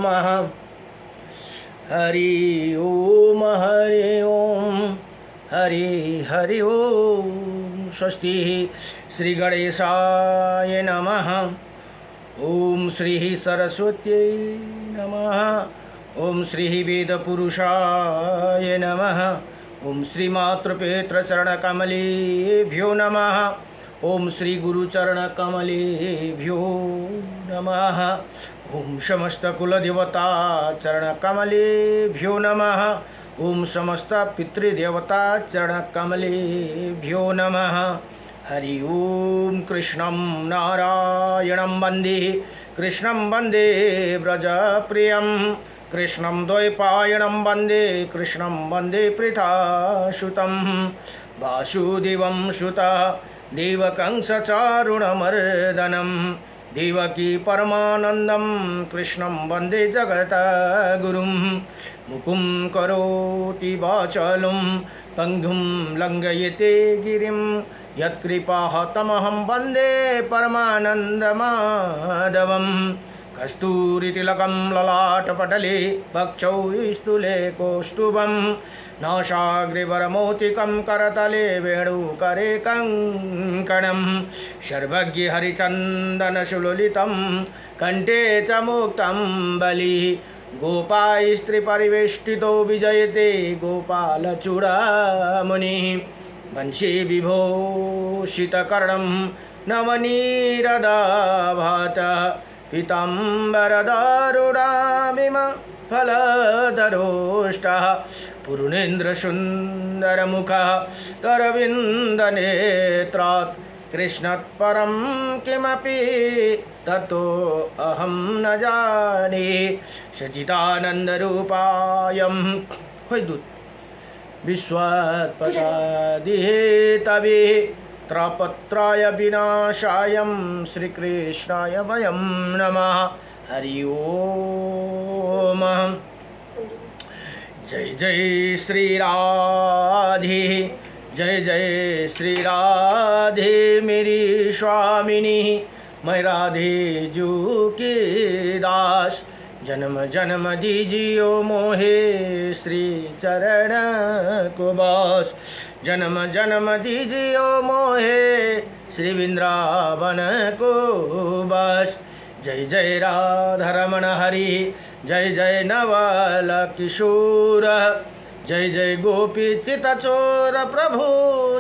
नमः। हरि ओम हरि ओम। स्वस्ति। श्री गणेशाय नमः। ओम श्री सरस्वत्यै नमः। ओम श्री वेदपुरुषाय नमः। ओम श्री मातृपितृचरणकमलेभ्यो नमः। ओम श्री गुरुचरणकमलेभ्यो नमः। ओम समस्त कुलदेवता चरणकमलेभ्यो नमः। ओम समस्त पितृदेवता चरणकमलेभ्यो नमः। हरि ओम कृष्णं नारायणं वन्दे कृष्णं वन्दे व्रजप्रियं कृष्णं द्वैपायनं वन्दे कृष्णं वन्दे पृथासुतं वासुदेवं सुतः देवकं सचारुणमर्दनं देवकी परमानन्दं कृष्णं वन्दे जगद्गुरुं मुकुं करोति वाचालं पङ्गुं लङ्घयते गिरिं यत्कृपातमहं वन्दे परमानन्दमाधवं कस्तूरितिलकं ललाटपटले वक्षौ स्तूले कौस्तुभं नासाग्रवरमौक्तिकं करतले वेणुकरे कङ्कणं सर्वज्ञ हरिचन्दनसुललितं कण्ठे च मुक्तं बलिः गोपास्त्रीपरिवेष्टितो विजयते गोपालचूडामणिः वंशी विभूषितकर्णं नवनीरदाभात पीताम्बरदारुणामिम फलधरोष्टः पूर्णेन्द्रसुन्दरमुखः तरविन्दनेत्रात् कृष्णात् परं किमपि ततो अहं न जाने सच्चिदानन्दरूपायं विश्वोत्पत्यादिहेतवे त्रपत्राय विनाशायं श्रीकृष्णाय वयं नमः। हरि ओम। जय जय श्री राधे जय जय श्री राधे मेरी स्वामिनी मैं राधे जू की दास जन्म जन्म दीजियो मोहे श्री चरण को बस जन्म जन्म दीजियो मोहे श्री वृंदावन को बस। जय जय राधा रमण हरि जय जय नवल किशोर जय जय गोपी चितचोर प्रभु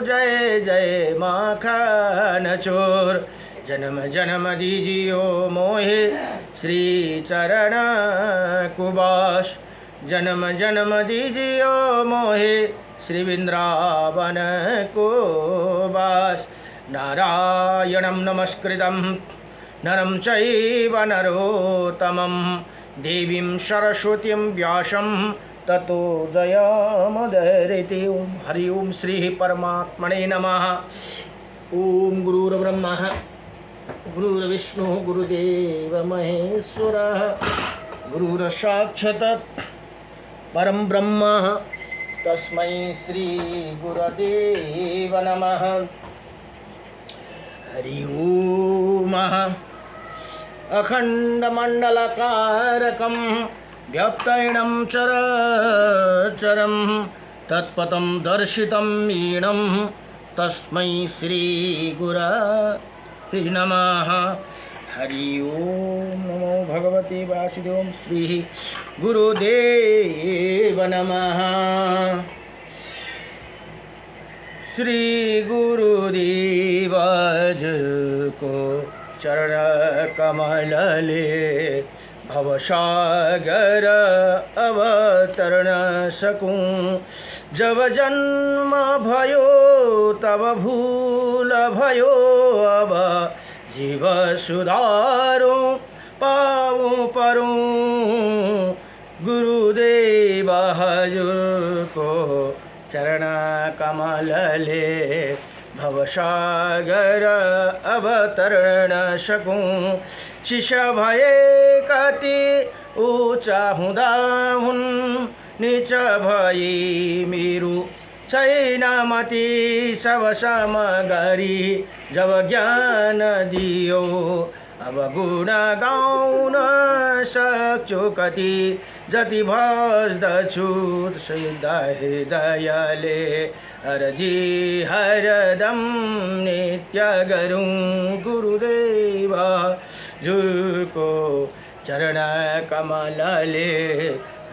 जय जय माखन चोर जन्म जन्म दीजियो मोहे श्री चरण कुबास जन्म जन्म दीजियो मोहे श्री वृंदावन को बास। नारायणं नमस्कृतं नरं चैव नरोत्तमं देवीं सरस्वतीं व्यासं ततो जयमुदीरयेत्। ओम हरि ओम श्री परमात्मने नमः। ओम गुरुर्ब्रह्मा गुरुर्विष्णु गुरुदेव महेश्वरः गुरुर्साक्षात् परं ब्रह्म तस्मै श्री गुरुदेव नमः। हरि ओम। अखण्डमण्डलकारकं व्याप्तैनं चराचरं तत्पदं दर्शितं येनं तस्मै श्री गुरवे नमः। हरि ओम नमो भगवते वासुदेव श्री गुरुदेव नमः। श्री गुरुदेव को चरण कमल ले भवसागर अवतरण सकूं जब जन्म भयो तब भूल भयो अब जीव सुधारो पाऊं परूं गुरुदेव हजूर को चरण कमल ले भवसागर अवतरण सकूं शिष्य भये कति ऊंचा हुदा हुन नीच भई मेरु छैनमति सब समगरी जब ज्ञान दियो अब गुण गाउन सक्छु कति जति भज्दछु शुद्ध हृदयले हरजी हरदम नित्य गरौँ गुरुदेव जुको चरण कमलले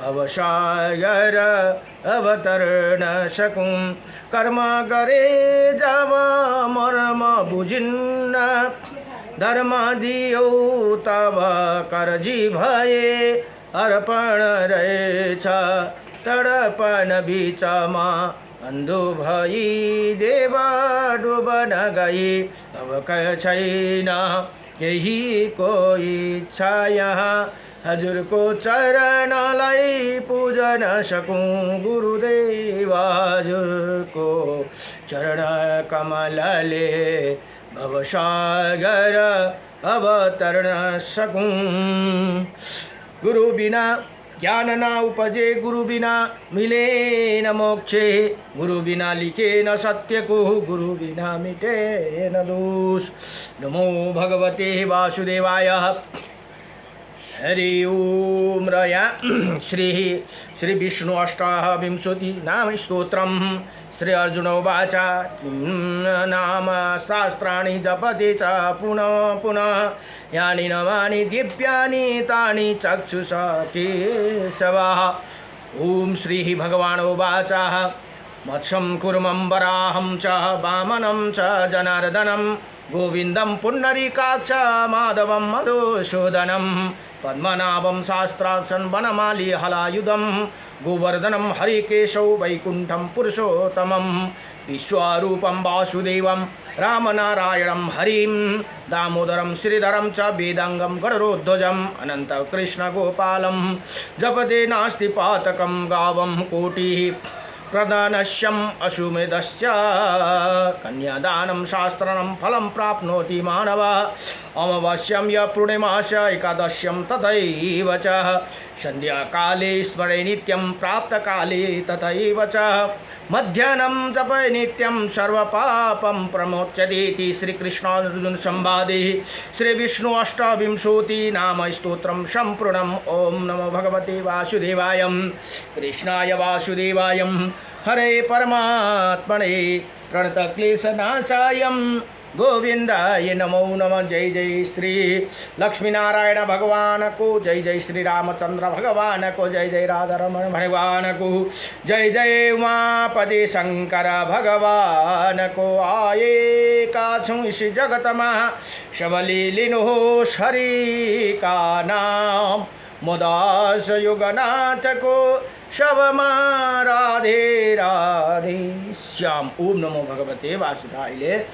भवसागर अवतरण सकूं कर्म गरे जब मर्म बुझिन्न धर्म दियो तब करजी भए अर्पण रहेछ तडपन बिचमा अन्धो भई देव डुबन गई अब छैन केही को इच्छा यहाँ हजुरको चरणलाई पूजन सकूं गुरुदेव हजुरको चरण कमलले भवसागर अवतरण सकूं गुरु बिना ज्ञान न उपजे गुरु बिना मिले न मोक्षे गुरु बिना लिखे न सत्य को गुरु बिना मिटे न दोष नमो भगवते वासुदेवाय हरि ओम रया श्री विष्णु अष्टाविंशति नाम स्तोत्रम श्री अर्जुन उवाच किं नाम शास्त्राणि जपते च पुनः पुनः यानि नवानि दिव्यानि तानि चक्षुषा केशव ओम श्री भगवान् उवाच मत्स्यं कूर्मं वराहं च वामनं च जनार्दनं गोविन्दं पुण्डरीकाक्ष माधवं मधुसूदनं पद्मनाभं शास्त्राक्षं वनमाली हलायुधं गोवर्धनं हरिकेशौ वैकुण्ठं पुरुषोत्तमं विश्वरूपं वासुदेवं रामनारायणं हरिं दामोदरं श्रीधरं च वेदांगं गरुडध्वजम् अनन्तकृष्णगोपालं जपते नास्ति पातकं गावं कोटिः प्रदानस्यम् अशुमेधस्य कन्यादानं शास्त्रं फलं प्राप्नोति मानवः अमावास्यां य पूर्णिमास्य एकादश्यं तथैव च संध्याकाले स्मरे नित्यं प्राप्तकाले तथैव च मध्याह्नं जपे नित्यं सर्वपापं प्रमोच्यते श्रीकृष्णार्जुन संवादे श्रीविष्णु अष्टाविंशति नाम स्तोत्रं सम्पूर्णम् ओम नमो भगवते वासुदेवाय कृष्णाय वासुदेवाय हरे परमात्मने प्रणतक्लेशनाशाय गोविंदाय नमो नमः जय जय श्री लक्ष्मीनारायण भगवान को जय जय श्री रामचंद्र भगवान को जय जय राधारमण भगवान को जय जय उमापति शंकर भगवान को आये काछुं इस जगत में शबलीलिनो हरि का नाम मोदास युगनाथ को शबमा राधे राधे श्याम ओम नमो भगवते वासुदेवाय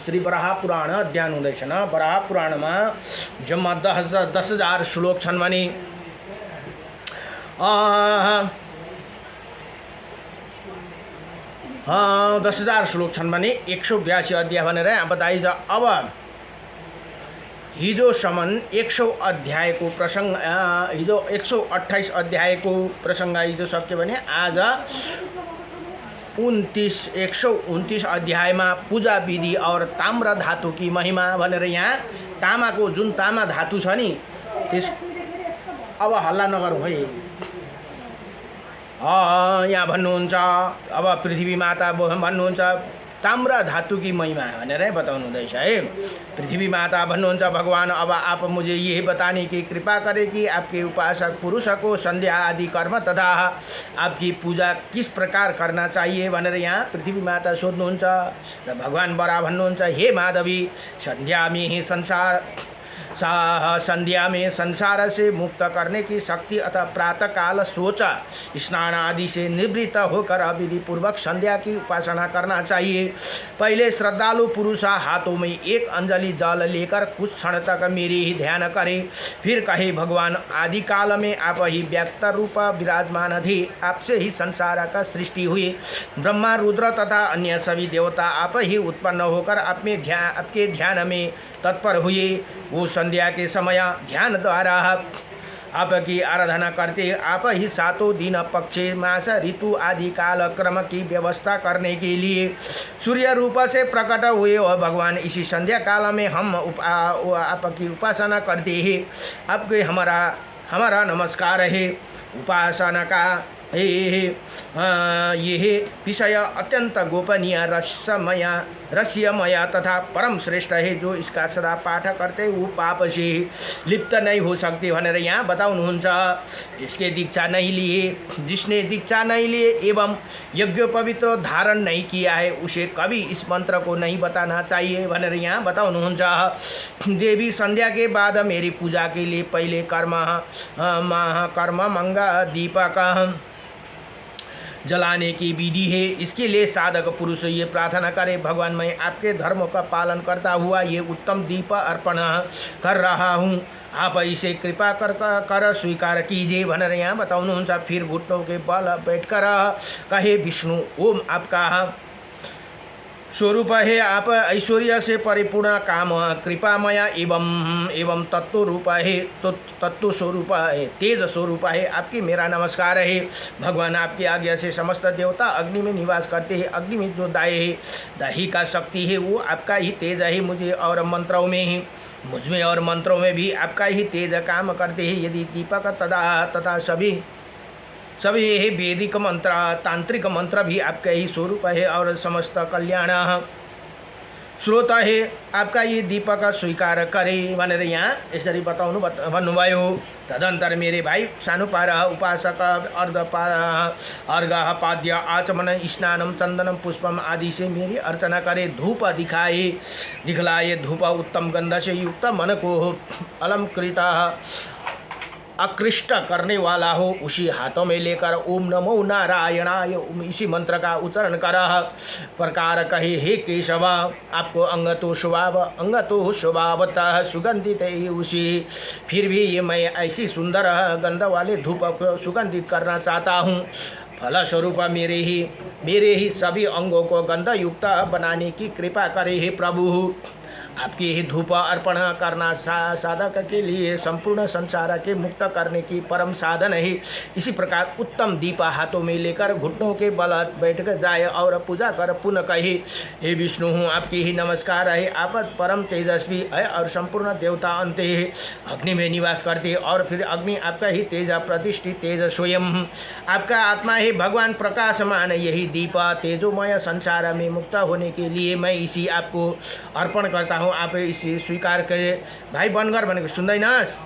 श्री वराह पुराण अध्ययन हुँदैछ वराह पुराणमा जम्मा 10,000 श्लोक छन् भने 10,000 श्लोक छन् भने 182 अध्याय भनेर बताइन्छ। अब हिजोसम्म 100 अध्यायको प्रसङ्ग हिजो 128 अध्यायको प्रसङ्ग हिजो सक्यो भने आज 129 अध्यायमा पूजा विधि और ताम्र धातु की महिमा भनेर यहाँ तामाको जुन तामा धातु छ नि त्यस अब हल्ला नगरौँ है यहाँ भन्नुहुन्छ अब पृथ्वी माता भन्नुहुन्छ ताम्र धातु की महिमा भनेर बताउनु हुँदैछ है। पृथ्वी माता भन्नुहुन्छ भगवान अब आप मुझे यही बताने की कृपा करें कि आपके उपासक पुरुष को संध्या आदि कर्म तथा आपकी पूजा किस प्रकार करना चाहिए भनेर यहाँ पृथ्वी माता सोध्नुहुन्छ र भगवान बरा भन्नुहुन्छ हे माधवी संध्या में संसार से मुक्त करने की शक्ति अतः प्रातः काल सोचा स्नान आदि से निवृत्त होकर विधि पूर्वक संध्या की उपासना करना चाहिए। पहले श्रद्धालु पुरुष हाथों में एक अंजलि जल लेकर कुछ क्षण तक मेरे ही ध्यान करे, फिर कहे भगवान आदि काल में आप ही व्यक्त रूप विराजमान थे, आपसे ही संसार का सृष्टि हुई। ब्रह्मा रुद्र तथा अन्य सभी देवता आप ही उत्पन्न होकर आपके ध्यान में तत्पर हुए। वो संध्या के समय ध्यान द्वारा आपकी आराधना करते। आप ही सातों दिन, पक्ष, मास, ऋतु आदि काल क्रम की व्यवस्था करने के लिए सूर्य रूप से प्रकट हुए और भगवान इसी संध्या काल में हम आपकी उपासना करते हैं। आपके हमारा नमस्कार है। उपासना का ये विषय अत्यंत गोपनीय, रहस्यमय तथा परम श्रेष्ठ है। जो इसका सदा पाठ करते वो पाप से लिप्त नहीं हो सकते भनेर यहाँ बताउनुहुन्छ। जिसने दीक्षा नहीं लिए एवं यज्ञोपवित्र धारण नहीं किया है उसे कभी इस मंत्र को नहीं बताना चाहिए भनेर यहाँ बताउनुहुन्छ। देवी संध्या के बाद मेरी पूजा के लिए पहले कर्म मंगा दीपक जलाने की विधि है। इसके लिए साधक पुरुष ये प्रार्थना करे, भगवान मैं आपके धर्म का पालन करता हुआ ये उत्तम दीप अर्पण कर रहा हूँ, आप इसे कृपा कर स्वीकार कीजिए भनेर यहाँ बताउनुहुन्छ। फिर घुटनों के बल बैठकर कहे, विष्णु ओम आपका स्वरूप है, आप ऐश्वर्य से परिपूर्ण, काम कृपामय एवं तत्व रूप है, तो तत्व स्वरूप है, तेज स्वरूप है। आपकी मेरा नमस्कार है। भगवान आपकी आज्ञा से समस्त देवता अग्नि में निवास करते हैं। अग्नि में जो दाही का शक्ति है वो आपका ही तेज है। मुझमें और मंत्रों में भी आपका ही तेज काम करते हैं। यदि दीपक तथा सभी ये वैदिक मंत्र, तांत्रिक मंत्र भी आपका ही स्वरूप है और समस्त कल्याण स्रोत है। आपका ये दीपक स्वीकार करे भनेर यहाँ यसरी बताउनु भन्नुभयो। तदंतर मेरे भाइ सानुपार उपासक अर्घ पाद्य आचमन स्नानम चंदनम पुष्पम आदि से मेरी अर्चना करे। धूप दिखलाए धूप उत्तम गंध से युक्त मन को अलंकृत आकृष्ट करने वाला हो, उसी हाथों में लेकर ओम नमो नारायणाय इसी मंत्र का उच्चारण कर प्रकार कहे, हे केशव आपको अंग तो स्वभावतः सुगंधित है उसी, फिर भी ये मैं ऐसी सुंदर गंध वाले धूप को सुगंधित करना चाहता हूँ। फलस्वरूप मेरे ही सभी अंगों को गंध युक्त बनाने की कृपा करे हे प्रभु। आपकी ही धूप अर्पण करना साधक के लिए संपूर्ण संसार के मुक्त करने की परम साधन है। इसी प्रकार उत्तम दीप हाथों में लेकर घुटनों के बल बैठ कर जाए और पूजा कर पुनः कहे, हे विष्णु हूँ आपकी ही नमस्कार है। आप परम तेजस्वी है और संपूर्ण देवता अंत है, अग्नि में निवास करते और फिर अग्नि आपका ही तेज प्रतिष्ठित तेज स्वयं आपका आत्मा है। भगवान प्रकाशमान यही दीप तेजोमय संसार में मुक्त होने के लिए मैं इसी आपको अर्पण करता हूँ। आप इसे स्वीकार करे। भाई बनगर भनेको सुन्दैनस्,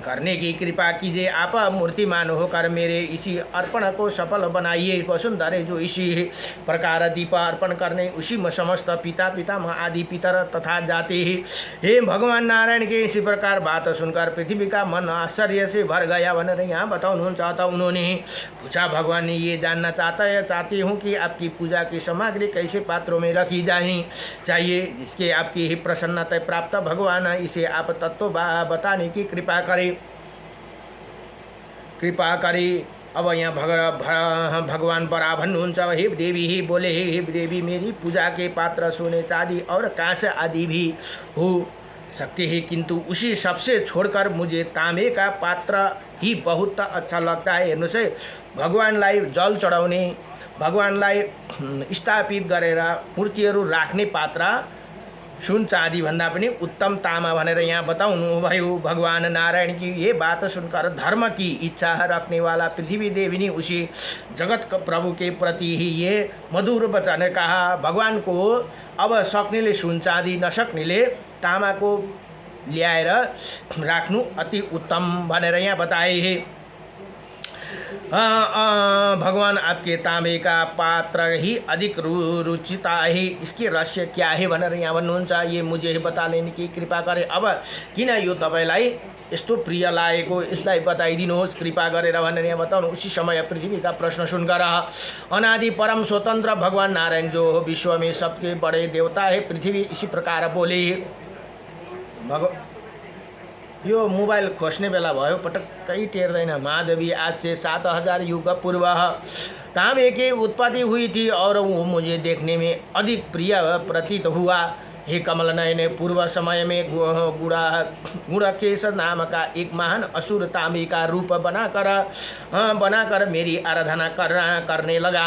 करने की कृपा कीजिए। आप मूर्तिमान होकर मेरे इसी अर्पण को सफल बनाइए। वसुंधरे जो इसी प्रकार दीप अर्पण करने उसी में समस्त पितामह आदि पितर तथा जाते हैं। हे भगवान नारायण के इसी प्रकार बात सुनकर पृथ्वी का मन आश्चर्य से भर गया भनेर यहाँ बताउनु चाहता। उन्होंने पूछा, भगवान ने ये जानना चाहती हूँ कि आपकी पूजा की सामग्री कैसे पात्रों में रखी जानी चाहिए जिसके आपकी ही प्रसन्नता प्राप्त। भगवान इसे आप तत्व बताने की कृपा करे। अब यहाँ भगवान बड़ा भन्नुहुन्छ, हे देवी ही बोले, हे देवी मेरी पूजा के पात्र सोने चांदी और कांस्य आदि भी हो सकते हैं, किंतु उसी सबसे छोड़कर मुझे तांबे का पात्र ही बहुत अच्छा लगता है। हेर्नुहोस् है, भगवानलाई जल चढाउने, भगवानलाई स्थापित गरेर मूर्तिहरू राख्ने पात्र सुन चाँदी भन्दा पनि उत्तम तामा भनेर यहाँ बताउनु भयो। भगवान नारायण की ये बात सुनकर धर्म की इच्छा रखने वाला पृथ्वी देवी ने उसी जगत प्रभु के प्रति ही ये मधुर वचन कहा। भगवान को अब सक्नेले सुन चाँदी, नसक्नेले तामाको ल्याएर राख्नु अति उत्तम भनेर यहाँ बताए है। भगवान आपके तांबे का पात्र ही अधिक रुचिता है, इसके रहस्य क्या है भनेर यहाँ भन्नुहुन्छ, ये मुझे बता लेने की कृपा करे। अब किन यो तपाईलाई यस्तो प्रिय लागेको यसलाई बताइदिनुहोस् कृपा गरेर भनेर यहाँ बताउनु। उसी समय पृथ्वी का प्रश्न सुनकर अनादि परम स्वतंत्र भगवान नारायण जो विश्व में सबके बड़े देवता है पृथ्वी इसी प्रकार बोले। यो मोबाइल खोज्ने बेला भयो, पटक्कै टेर्दैन। महादेवी आज से 7000 युग पूर्व तांबे की उत्पत्ति हुई थी और वो मुझे देखने में अधिक प्रिय प्रतीत हुआ। हे कमल नयने, पूर्व समय में गुड़केश नाम का एक महान असुर तांबे का रूप बनाकर मेरी आराधना करने लगा।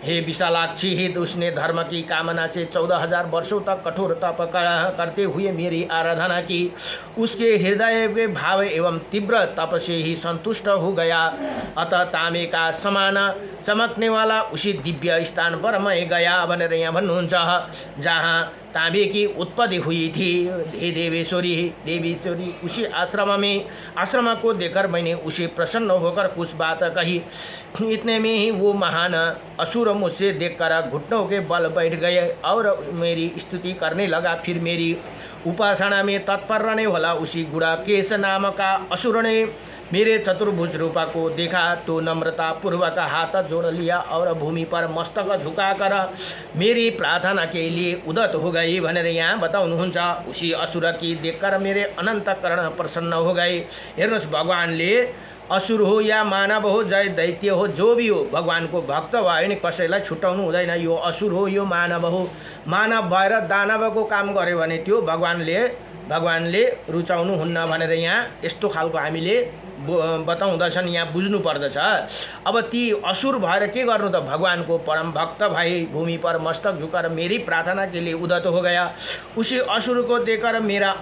हे विशालाक्षी, हे उसने धर्म की कामना से 14,000 वर्षों तक कठोर तप करते हुए मेरी आराधना की। उसके हृदय के भाव एवं तीव्र तप से ही संतुष्ट हो गया। अतः तांबे का समान चमकने वाला उसी दिव्य स्थान पर मैं गया भनेर यहाँ भन्नुहुन्छ। जहाँ तांबे की उत्पत्ति हुई थी, हे देवेश्वरी उसी आश्रम को देखकर मैंने उसे प्रसन्न होकर कुछ बात कही। इतने में ही वो महान असुर मुझसे देखकर घुटनों के बल बैठ गए और मेरी स्तुति करने लगा। फिर मेरी उपासना में तत्पर रहने वाला उसी गुड़केश नाम का असुर ने मेरे चतुर्भुज रूपा को देखा तो नम्रता पूर्वक हाथ जोड़ लिया और भूमि पर मस्तक झुकाकर मेरी प्रार्थना के लिए उदत हो गई भनेर यहाँ बताउनुहुन्छ। उसी असुर की देखकर मेरे अनन्तकरण प्रसन्न हो गए। हेर्नुहोस्, भगवानले असुर हो या मानव हो, जय दैत्य हो, जो भी हो, भगवानको भक्त भयो भने कसैलाई छुटाउनु हुँदैन। यो असुर हो, यो मानव हो, मानव भएर दानवको काम गर्यो भने त्यो भगवानले रुचाउनु हुन्न भनेर यहाँ यस्तो खालको हामीले बताउँदछन्, यहाँ बुझ्नु पर्दछ। अब ती असुर भएर के गर्नु त, भगवानको परम भक्त भई भूमि पर मस्तक झुकाएर मेरी प्रार्थना के लिए उदत हो गया। उसी असुर को देखकर मेरा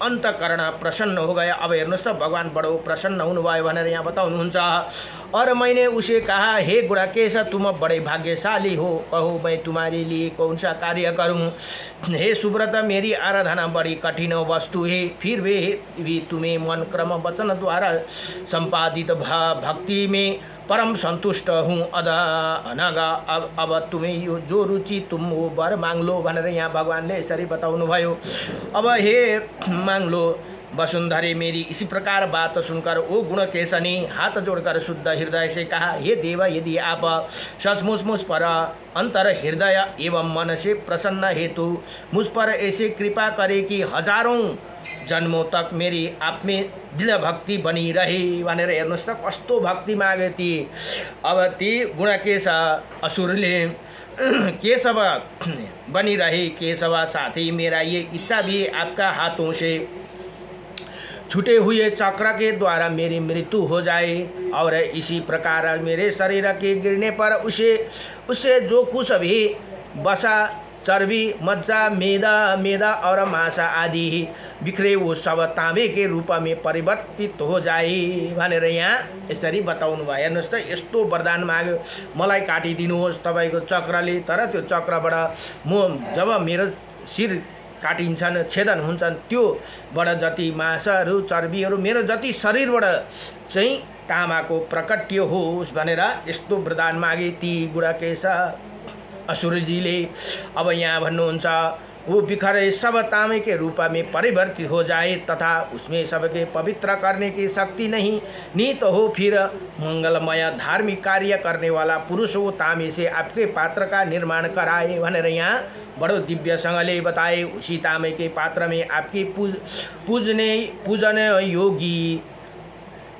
अंतकरण प्रसन्न हो गया। अब हेर्नुहोस् त, भगवान बडो प्रसन्न हुनुभयो भनेर यहाँ बताउनुहुन्छ। और मैंने उसे कहा, हे गुड़केश, तुम बड़े भाग्यशाली हो, कहो मैं तुम्हारे लिए कौन सा कार्य करूं। हे सुब्रत, मेरी आराधना बड़ी कठिन वस्तु है, फिर भी तुम्हें मन क्रम वचन द्वारा संपादित भक्ति में परम संतुष्ट हूँ। अनगा अब तुम्हें जो रुचि तुम वो वर मांग लो भनेर यहाँ भगवानले यसरी बताउनु भयो। अब हे मांग लो वसुंधरे, मेरी इसी प्रकार बात सुनकर वो गुणकेश ने हाथ जोड़कर शुद्ध हृदय से कहा, हे देव, यदि आप सचमुच मुझ पर अंतर हृदय एवं मन से प्रसन्न हेतु मुझ पर ऐसे कृपा करे कि हजारों जन्मों तक मेरी आप में दृढ़ भक्ति बनी रहे भनेर हेर्नुहोस् त, कस्तो भक्ति मागे ती। अब ती गुणकेश असुरले केशव बनी रहे, केशव साथी मेरा ये इच्छा भी आपका हाथों से छूटे हुए चक्र के द्वारा मेरी मृत्यु हो जाए और इसी प्रकार मेरे शरीर के गिरने पर उसे जो कुछ भी बसा, चर्बी, मज्जा, मेदा और मांसा आदि बिखरे वो सब तांबे के रूप में परिवर्तित हो जाए भनेर यहाँ यसरी बताउनु भयो। हेर्नुहोस् त, यस्तो वरदान माग्यो, मलाई काटिदिनुहोस् तपाईँको चक्रले। तर त्यो चक्रबाट जब मेरो शिर काटिन्छन्, छेदन हुन्छन्, त्योबाट जति मांसहरू, चर्बीहरू मेरो जति शरीरबाट चाहिँ तामाको प्रकट्य होस् भनेर यस्तो वरदान मागे ती गुड़केश असुरजीले। अब यहाँ भन्नुहुन्छ, वो बिखरे सब तांबे के रूप में परिवर्तित हो जाए तथा उसमें सबके पवित्र करने की शक्ति नहीं तो हो, फिर मंगलमय धार्मिक कार्य करने वाला पुरुष वो तांबे से आपके पात्र का निर्माण कराए भनेर यहाँ बड़ो दिव्य संगले बताए। उसी तांबे के पात्र में आपकी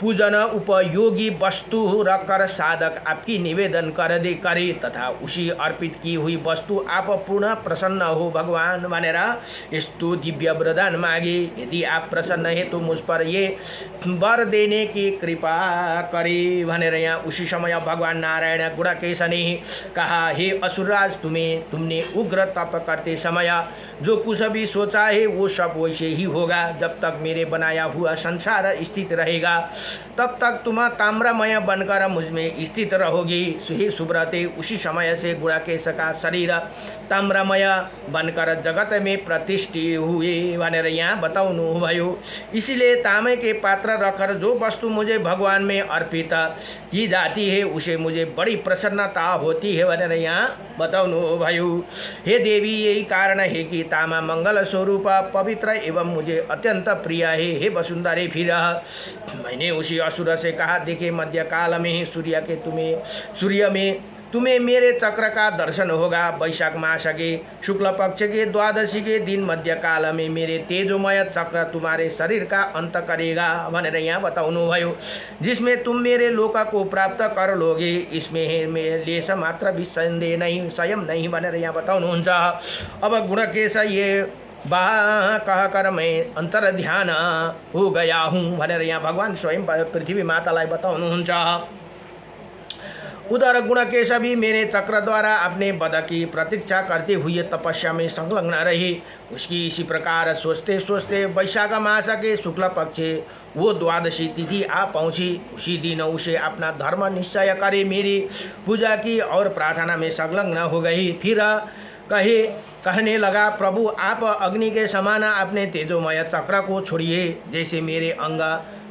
पूजन उपयोगी वस्तु रखकर साधक आपकी निवेदन करे तथा उसी अर्पित की हुई वस्तु आप पूर्ण प्रसन्न हो भगवान भनेर यस्तो दिव्य वरदान मागे। यदि आप प्रसन्न है तो मुझ पर ये वर देने की कृपा करे भनेर यहाँ उसी समय भगवान नारायण गुड़केश ने कहा, हे असुरराज, तुमने उग्र तप करते समय जो कुछ भी सोचा है वो सब वैसे ही होगा। जब तक मेरे बनाया हुआ संसार स्थित रहेगा तब तक तुम ताम्रमय बनकर मुझ में स्थित रहोगी। हे सुब्रते, उसी समय से गुड़केश का शरीर ताम्रमय बनकर जगत में प्रतिष्ठित हुए भनेर यहाँ बताउनु भयो। इसीलिए तांबे के पात्र रखकर जो वस्तु मुझे भगवान में अर्पित की जाती है उसे मुझे बड़ी प्रसन्नता होती है भनेर यहाँ बताउनु भयो। हे देवी, यही कारण है कि तामा मंगल स्वरूप पवित्र एवं मुझे अत्यंत प्रिय है। हे वसुंधरे, फिर मैंने उसी असुर से कहा, देखे मध्यकाल में सूर्य में तुम्हें मेरे चक्र का दर्शन होगा। वैशाख मास के शुक्ल पक्ष के द्वादशी के दिन मध्यकाल में मेरे तेजोमय चक्र तुम्हारे शरीर का अंत करेगा भनेर यहाँ बताउनु भयो। जिसमें तुम मेरे लोक को प्राप्त कर लोगे, इसमें लेस मात्र भी संदेह नहीं, स्वयं नहीं भनेर यहाँ बताउनुहुन्छ। अब गुड़केश ये बा कहकर मैं अंतर ध्यान हो गया हूँ भनेर यहाँ भगवान स्वयं पृथ्वी मातालाई बताउनुहुन्छ। उधर गुणकेश भी मेरे चक्र द्वारा अपने पद की प्रतीक्षा करते हुए तपस्या में संलग्न रहे। उसकी इसी प्रकार सोचते सोचते वैशाख मास के शुक्ल पक्ष वो द्वादशी तिथि आ पहुँची। उसी दिन उसे अपना धर्म निश्चय करे मेरी पूजा की और प्रार्थना में संलग्न हो गई। फिर कहने लगा, प्रभु आप अग्नि के समान अपने तेजोमय चक्र को छोड़िए, जैसे मेरे अंग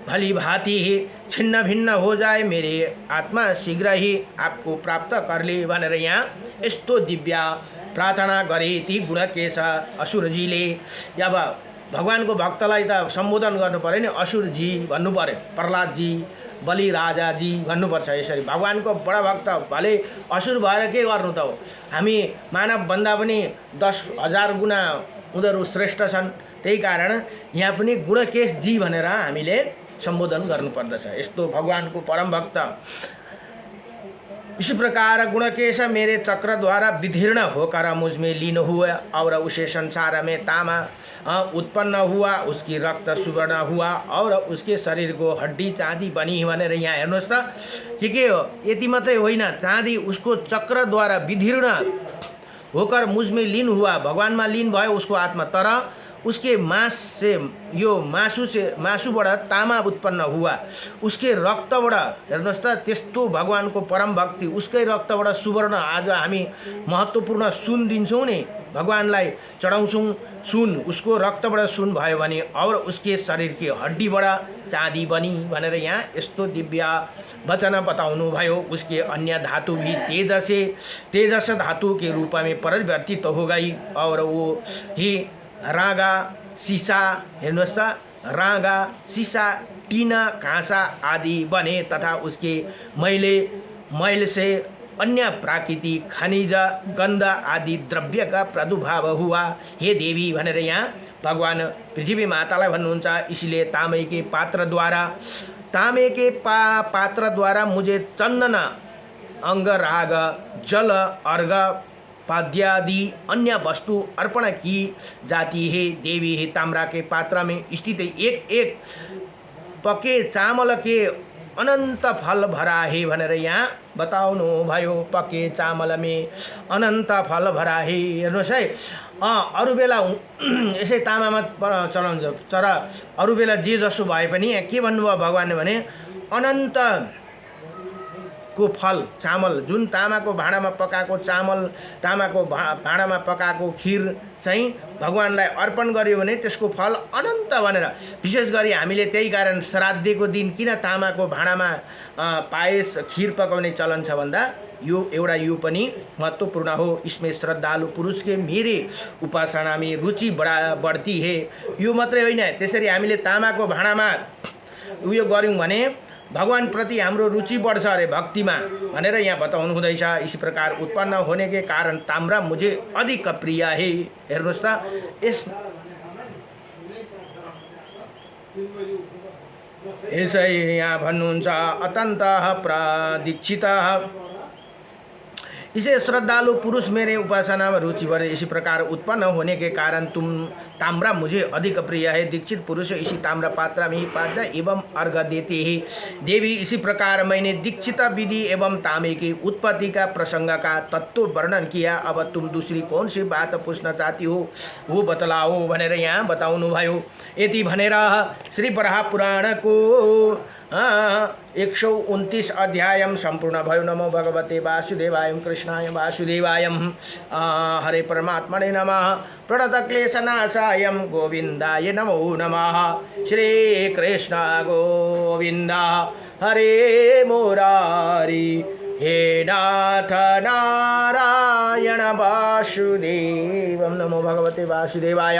भली भांति ही छिन्न भिन्न हो जाए, मेरे आत्मा शीघ्र ही आपको प्राप्त कर ले भनेर यहाँ यस्तो दिव्य प्रार्थना गरे ती गुणकेश असुरजीले। अब भगवानको भक्तलाई त सम्बोधन गर्नु पर्यो नि, असुरजी भन्नु पर्यो, प्रहलादजी, बलि राजाजी भन्नुपर्छ। यसरी भगवानको बडा भक्त भले असुर भएर के गर्नु त हो, हामी मानवभन्दा पनि 10,000 गुणा उनीहरू श्रेष्ठ छन्। त्यही कारण यहाँ पनि गुणकेशजी भनेर हामीले सम्बोधन गर्नुपर्दछ। यस्तो भगवानको परम भक्त। इसी प्रकार गुणकेश मेरे चक्र द्वारा विदीर्ण होकर मुझमें लीन हुआ और उसे संसार में तामा उत्पन्न हुआ, उसकी रक्त सुवर्ण हुआ और उसके शरीर को हड्डी चाँदी बनी भनेर यहाँ हेर्नुहोस् त के हो। यति मात्रै होइन, चाँदी उसको चक्र द्वारा विदीर्ण होकर मुझमें लीन हुआ, भगवानमा लीन भयो उसको आत्मा। तर उसके मांस से यो मासुबाट तामा उत्पन्न हुआ, उसके रक्तबाट हेर्नुहोस् त त्यस्तो भगवानको परम भक्ति, उसकै रक्तबाट सुवर्ण। आज हामी महत्त्वपूर्ण सुन दिन्छौँ नि, भगवानलाई चढाउँछौँ सुन, उसको रक्तबाट सुन भयो भने और उसके शरीर की हड्डीबाट चाँदी बनी भनेर यहाँ यस्तो दिव्य वचन बताउनु भयो। उसके अन्य धातु भी तेजस धातु के रूप में परिवर्तित हो गई और वो ही रागा शीशा, हेर्नुहोस् त रागा शीशा टीना काँसा आदि बने तथा उसके मैल से अन्य प्राकृतिक खनिज गंध आदि द्रव्य का प्रादुर्भाव हुआ। हे देवी भनेर यहाँ भगवान पृथ्वी मातालाई भन्नुहुन्छ। इसलिए तामे के पात्र द्वारा मुझे चंदन अंगराग जल अर्घ पाद्यादि अन्य वस्तु अर्पण की जाती है। देवी है ताम्रा के पात्र में स्थित एक एक पके चामल के अनंत फल भरा है भनेर यहाँ बताउनु भयो। पके चामल में अनंत फल भरा है। हेर्नुहोस् है, अरू बेला यसै तामामा चलाउँछ, तर अरू बेला जे जसो भए पनि यहाँ के भन्नुभयो भगवानले भने अनन्त को फल चामल, जुन तामाको भाँडामा पकाएको चामल, तामाको भाँडामा पकाएको खीर चाहिँ भगवानलाई अर्पण गर्यो भने त्यसको फल अनन्त भनेर। विशेष गरी हामीले त्यही कारण श्राद्धको दिन किन तामाको भाँडामा पायस खीर पकाउने चलन छ भन्दा यो पनि महत्त्वपूर्ण हो। इसमें श्रद्धालु पुरुष के मेरे उपासना में रुचि बढ्ती है। यो मात्रै होइन, त्यसरी हामीले तामाको भाँडामा उयो गर्यौँ भने भगवान प्रति हाम्रो रुचि बढ्छ अरे भक्तिमा भनेर यहाँ बताउनु हुँदैछ। इसी प्रकार उत्पन्न होने के कारण ताम्रा मुझे अधिक प्रिय है। हेर्नुहोस् त यसै यहाँ भन्नुहुन्छ अत्यन्तः प्रदीक्षितः। इसे श्रद्धालु पुरुष मेरे उपासना में रुचि बढ़े। इसी प्रकार उत्पन्न होने के कारण ताम्रा मुझे अधिक प्रिय है। दीक्षित पुरुष इसी ताम्रा पात्र में ही पाद्य एवं अर्घ देते हैं। देवी इसी प्रकार मैंने दीक्षित विधि एवं तांबे की उत्पत्ति का प्रसंग का तत्व वर्णन किया। अब तुम दूसरी कौन सी बात पूछना चाहती हो वो बतलाओ भनेर यहाँ बताउनु भयो। यति भनेर श्री बराह पुराण को 129 अध्याय संपूर्ण भयो। नमो भगवते वासुदेवाय कृष्णाय वासुदेवाय हरे परमात्मने नमः। प्रणतक्लेशनाशाय गोविंदाय नमो नमः। श्री कृष्ण गोविंद हरे मुरारी हे नाथ नारायण वासुदेव। नमो भगवते वासुदेवाय।